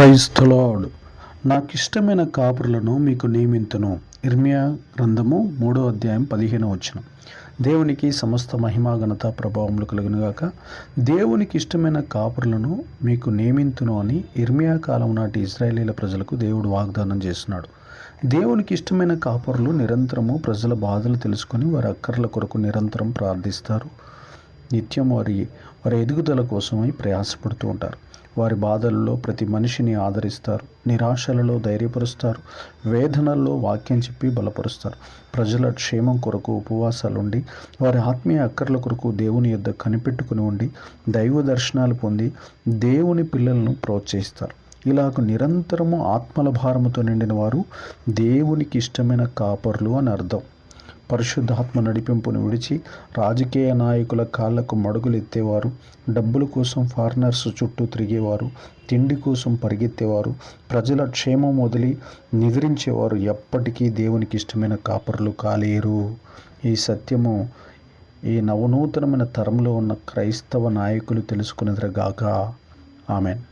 Praise the lord. నాకిష్టమైన కాపురులను మీకు నియమింతును. ఇర్మియా గ్రంథము 3వ అధ్యాయం 15వ వచనం. దేవునికి సమస్త మహిమా ఘనత ప్రభావములు కలుగునుగాక. దేవునికి ఇష్టమైన కాపురులను మీకు నియమింతును అని ఇర్మియా కాలం నాటి ఇశ్రాయేలీల ప్రజలకు దేవుడు వాగ్దానం చేస్తున్నాడు. దేవునికి ఇష్టమైన కాపురులు నిరంతరము ప్రజల బాధలు తెలుసుకొని వారి అక్కర్ల కొరకు నిరంతరం ప్రార్థిస్తారు. నిత్యం వారి ఎదుగుదల కోసమై ప్రయాసపడుతూ ఉంటారు. వారి బాధల్లో ప్రతి మనిషిని ఆదరిస్తారు, నిరాశలలో ధైర్యపరుస్తారు, వేదనల్లో వాక్యం చెప్పి బలపరుస్తారు. ప్రజల క్షేమం కొరకు ఉపవాసాలుండి వారి ఆత్మీయ అక్కర్ల కొరకు దేవుని యొద్ద కనిపెట్టుకుని ఉండి దైవ దర్శనాలు పొంది దేవుని పిల్లలను ప్రోత్సహిస్తారు. ఇలాగ నిరంతరము ఆత్మల భారముతో నిండిన వారు దేవునికి ఇష్టమైన కాపర్లు అని అర్థం. పరిశుద్ధాత్మ నడిపింపును విడిచి రాజకీయ నాయకుల కాళ్లకు మడుగులు ఎత్తేవారు, డబ్బుల కోసం ఫారినర్స్ చుట్టూ తిరిగేవారు, తిండి కోసం పరిగెత్తేవారు, ప్రజల క్షేమం వదిలి నిద్రించేవారు ఎప్పటికీ దేవునికి ఇష్టమైన కాపర్లు కాలేరు. ఈ సత్యము ఈ నవనూతనమైన తరంలో ఉన్న క్రైస్తవ నాయకులు తెలుసుకునేదిగాక. ఆమెన్.